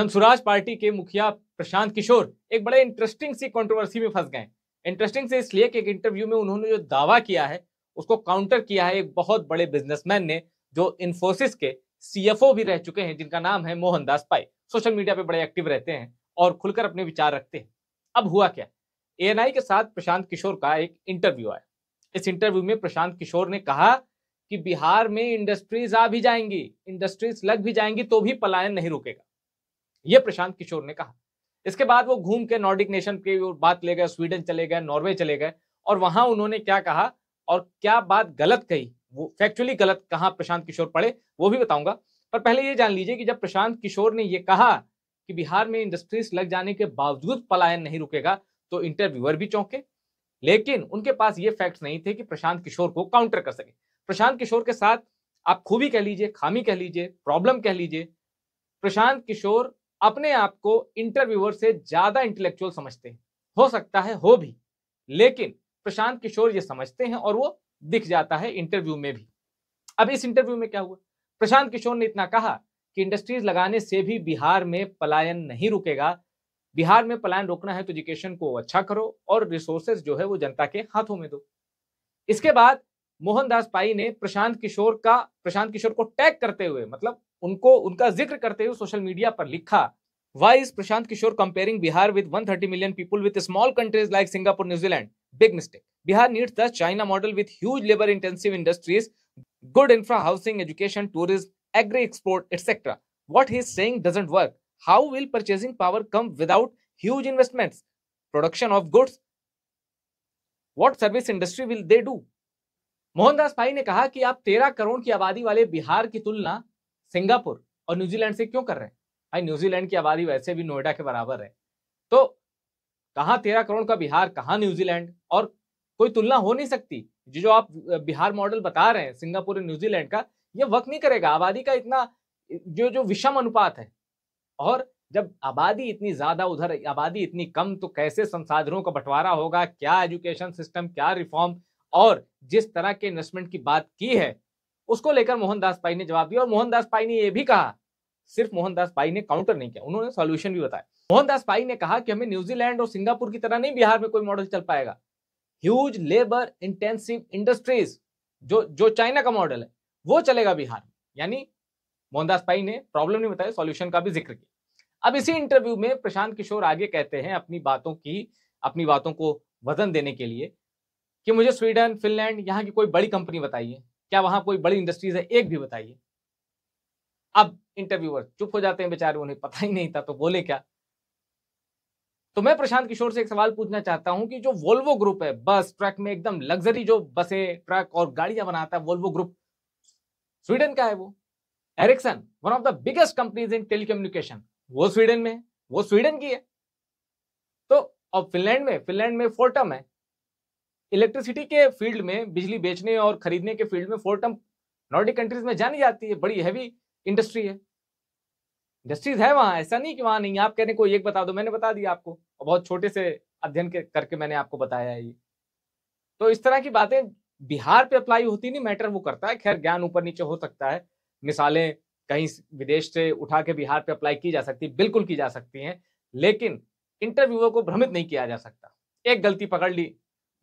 Swaraj party के मुखिया प्रशांत किशोर एक बड़े इंटरेस्टिंग सी कंट्रोवर्सी में फंस गए। इंटरेस्टिंग से इसलिए कि एक इंटरव्यू में उन्होंने जो दावा किया है उसको काउंटर किया है एक बहुत बड़े बिजनेसमैन ने, जो इन्फोसिस के सीएफओ भी रह चुके हैं, जिनका नाम है मोहनदास पाई। सोशल मीडिया पे बड़े एक्टिव रहते हैं और खुलकर अपने विचार रखते हैं। अब हुआ क्या, एएनआई के साथ प्रशांत किशोर का एक इंटरव्यू आया। इस इंटरव्यू में प्रशांत किशोर ने कहा कि बिहार में इंडस्ट्रीज आ भी जाएंगी, इंडस्ट्रीज लग भी जाएंगी, तो भी पलायन नहीं रुकेगा, ये प्रशांत किशोर ने कहा। इसके बाद वो घूम के नॉर्डिक नेशन की बात ले गए, स्वीडन चले गए, नॉर्वे चले गए, और वहां उन्होंने क्या कहा और क्या बात गलत कही, वो फैक्चुअली गलत कहा प्रशांत किशोर पढ़े, वो भी बताऊंगा। पर पहले ये जान लीजिए कि जब प्रशांत किशोर ने ये कहा कि बिहार में इंडस्ट्रीज लग जाने के बावजूद पलायन नहीं रुकेगा, तो इंटरव्यूअर भी चौंके। लेकिन उनके पास ये फैक्ट्स नहीं थे कि प्रशांत किशोर को काउंटर कर सके। प्रशांत किशोर के साथ आप खूबी कह लीजिए, खामी कह लीजिए, प्रॉब्लम कह लीजिए, प्रशांत किशोर अपने आप को इंटरव्यूअर से ज्यादा इंटेलेक्चुअल समझते हैं। हो सकता है हो भी, लेकिन प्रशांत किशोर ये समझते हैं और वो दिख जाता है इंटरव्यू में भी। अब इस इंटरव्यू में क्या हुआ, प्रशांत किशोर ने इतना कहा कि इंडस्ट्रीज लगाने से भी बिहार में पलायन नहीं रुकेगा। बिहार में पलायन रोकना है तो एजुकेशन को अच्छा करो और रिसोर्सेज जो है वो जनता के हाथों में दो। इसके बाद मोहनदास पाई ने प्रशांत किशोर को टैग करते हुए, मतलब उनका जिक्र करते हुए सोशल मीडिया पर लिखा, why is Prashant Kishor comparing Bihar with 130 million people with small countries like Singapore, New Zealand? Big mistake. Bihar needs the China model with huge labor intensive industries, good infra, housing, education, tourism, agri export, etc. What he is saying doesn't work. How will purchasing power come without huge investments? Production of goods, what service industry will they do? Mohandas भाई ने कहा कि आप 13 करोड़ की आबादी वाले बिहार की तुलना सिंगापुर और न्यूजीलैंड से क्यों कर रहे हैं? भाई न्यूजीलैंड की आबादी वैसे भी नोएडा के बराबर है, तो कहां 13 करोड़ का बिहार, कहां न्यूजीलैंड, और कोई तुलना हो नहीं सकती। जो आप बिहार मॉडल बता रहे हैं सिंगापुर और न्यूजीलैंड का, ये वर्क नहीं करेगा। आबादी का इतना जो विषम अनुपात है, और जब आबादी इतनी ज्यादा, उधर आबादी इतनी कम, तो कैसे संसाधनों का बंटवारा होगा, क्या एजुकेशन सिस्टम, क्या रिफॉर्म, और जिस तरह के इन्वेस्टमेंट की बात की है उसको लेकर मोहनदास पाई ने जवाब दिया। और मोहनदास पाई ने यह भी कहा, सिर्फ मोहनदास पाई ने काउंटर नहीं किया, उन्होंने सॉल्यूशन भी बताया। मोहनदास पाई ने कहा कि हमें न्यूजीलैंड और सिंगापुर की तरह नहीं बिहार में कोई मॉडल चल पाएगा। ह्यूज लेबर इंटेंसिव इंडस्ट्रीज, जो चाइना का मॉडल है, वो चलेगा बिहार में। यानी मोहनदास पाई ने प्रॉब्लम नहीं बताया, सॉल्यूशन का भी जिक्र किया। अब इसी इंटरव्यू में प्रशांत किशोर आगे कहते हैं अपनी बातों को वजन देने के लिए कि मुझे स्वीडन, फिनलैंड, यहाँ की कोई बड़ी कंपनी बताइए, क्या वहां कोई बड़ी इंडस्ट्रीज है, एक भी बताइए। अब इंटरव्यूअर चुप हो जाते हैं बेचारे, उन्हें पता ही नहीं था तो बोले क्या। तो मैं प्रशांत किशोर से एक सवाल पूछना चाहता हूं कि जो वोल्वो ग्रुप है, बस ट्रक में एकदम लग्जरी जो बसें, ट्रक और गाड़ियां बनाता है, वोल्वो ग्रुप स्वीडन का है। वो Ericsson, one of the biggest companies in telecommunication, वो स्वीडन में है, वो स्वीडन की है। तो अब फिनलैंड में फोर्टम है, इलेक्ट्रिसिटी के फील्ड में, बिजली बेचने और खरीदने के फील्ड में फोर्टम नॉर्डिक कंट्रीज में जानी जाती है, बड़ी हैवी इंडस्ट्री है, इंडस्ट्रीज है वहां, ऐसा नहीं कि वहां नहीं। आप कहने को एक बता दो, मैंने बता दिया आपको, और बहुत छोटे से अध्ययन करके मैंने आपको बताया है ये। तो इस तरह की बातें बिहार पे अप्लाई होती नहीं, मैटर वो करता है। खैर ज्ञान ऊपर नीचे हो सकता है, मिसालें कहीं विदेश से उठा के बिहार पे अप्लाई की जा सकती, बिल्कुल की जा सकती हैं, लेकिन इंटरव्यूअर को भ्रमित नहीं किया जा सकता। एक गलती पकड़ ली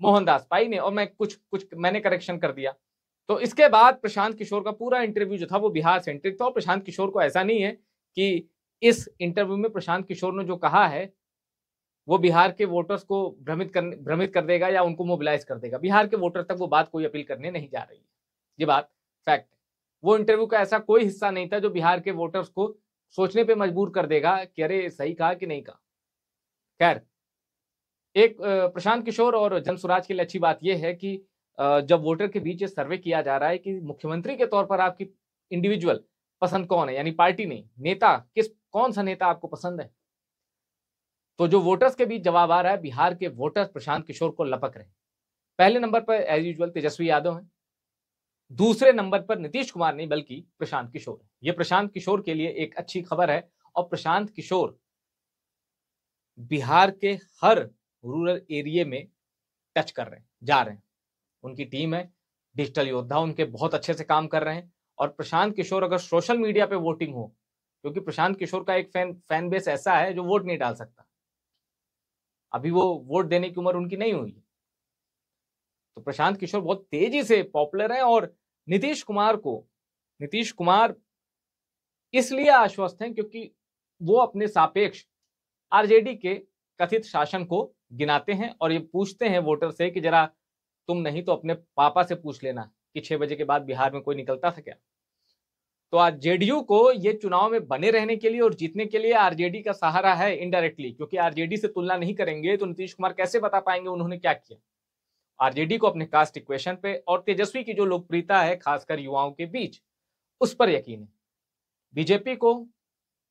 मोहनदास पाई ने, और मैं कुछ मैंने करेक्शन कर दिया। तो इसके बाद प्रशांत किशोर का पूरा इंटरव्यू जो था वो बिहार सेंट्रिक था। और प्रशांत किशोर को ऐसा नहीं है कि इस इंटरव्यू में प्रशांत किशोर ने जो कहा है वो बिहार के वोटर्स को भ्रमित कर देगा या उनको मोबिलाइज कर देगा। बिहार के वोटर तक वो बात कोई अपील करने नहीं जा रही है, ये बात फैक्ट है। वो इंटरव्यू का ऐसा कोई हिस्सा नहीं था जो बिहार के वोटर्स को सोचने पे मजबूर कर देगा कि अरे सही कहा कि नहीं कहा। खैर, एक प्रशांत किशोर और जनसुराज के लिए अच्छी बात यह है कि जब वोटर के बीच सर्वे किया जा रहा है कि मुख्यमंत्री के तौर पर आपकी इंडिविजुअल पसंद कौन है, यानी पार्टी नहीं, नेता, कौन सा नेता आपको पसंद है, तो जो वोटर्स के बीच जवाब आ रहा है, बिहार के वोटर्स प्रशांत किशोर को लपक रहे हैं। पहले नंबर पर एज यूजुअल तेजस्वी यादव है, दूसरे नंबर पर नीतीश कुमार नहीं बल्कि प्रशांत किशोर है। यह प्रशांत किशोर के लिए एक अच्छी खबर है। और प्रशांत किशोर बिहार के हर रूरल एरिया में टच कर रहे हैं, जा रहे हैं। उनकी टीम है, डिजिटल योद्धा उनके बहुत अच्छे से काम कर रहे हैं। और प्रशांत किशोर अगर सोशल मीडिया पे वोटिंग हो क्योंकि प्रशांत किशोर का एक फैन बेस ऐसा है जो वोट नहीं डाल सकता, अभी वो वोट देने की उम्र उनकी नहीं हुई। तो प्रशांत किशोर बहुत तेजी से पॉपुलर है और नीतीश कुमार इसलिए आश्वस्त हैं क्योंकि वो अपने सापेक्ष आरजेडी के कथित शासन को गिनाते हैं और ये पूछते हैं वोटर से कि जरा तुम नहीं तो अपने पापा से पूछ लेना कि 6 बजे के बाद बिहार में कोई निकलता था क्या। तो आज जेडीयू को ये चुनाव में बने रहने के लिए और जीतने के लिए आरजेडी का सहारा है इनडायरेक्टली, क्योंकि आरजेडी से तुलना नहीं करेंगे तो नीतीश कुमार कैसे बता पाएंगे उन्होंने क्या किया। आरजेडी को अपने कास्ट इक्वेशन पे और तेजस्वी की जो लोकप्रियता है खासकर युवाओं के बीच, उस पर यकीन है। बीजेपी को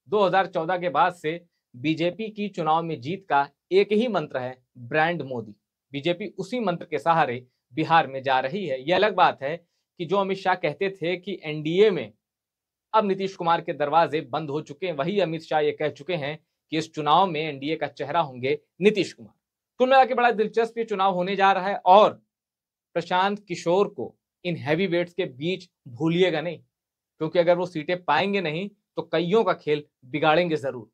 2014 के बाद से बीजेपी की चुनाव में जीत का एक ही मंत्र है, ब्रांड मोदी। बीजेपी उसी मंत्र के सहारे बिहार में जा रही है। यह अलग बात है कि जो अमित शाह कहते थे कि एनडीए में अब नीतीश कुमार के दरवाजे बंद हो चुके हैं, वही अमित शाह ये कह चुके हैं कि इस चुनाव में एनडीए का चेहरा होंगे नीतीश कुमार। कुल मिला के बड़ा दिलचस्प ये चुनाव होने जा रहा है और प्रशांत किशोर को इन हैवी वेट्स के बीच भूलिएगा नहीं, क्योंकि अगर वो सीटें पाएंगे नहीं तो कईयों का खेल बिगाड़ेंगे जरूर।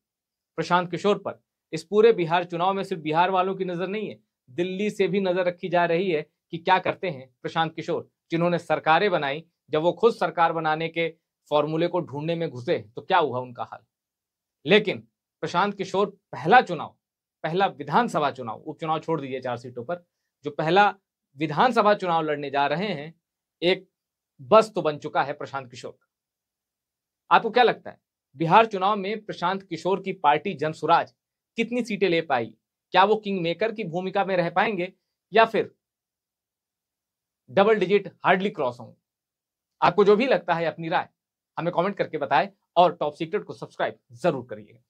प्रशांत किशोर पर इस पूरे बिहार चुनाव में सिर्फ बिहार वालों की नजर नहीं है, दिल्ली से भी नजर रखी जा रही है कि क्या करते हैं प्रशांत किशोर, जिन्होंने सरकारें बनाई। जब वो खुद सरकार बनाने के फॉर्मूले को ढूंढने में घुसे तो क्या हुआ उनका हाल। लेकिन प्रशांत किशोर पहला विधानसभा चुनाव, उपचुनाव छोड़ दीजिए 4 सीटों पर, जो पहला विधानसभा चुनाव लड़ने जा रहे हैं, एक बस तो बन चुका है प्रशांत किशोर का। आपको क्या लगता है बिहार चुनाव में प्रशांत किशोर की पार्टी जनसुराज कितनी सीटें ले पाई? क्या वो किंग मेकर की भूमिका में रह पाएंगे या फिर डबल डिजिट हार्डली क्रॉस होंगे? आपको जो भी लगता है अपनी राय हमें कमेंट करके बताएं और टॉप सीक्रेट को सब्सक्राइब जरूर करिएगा।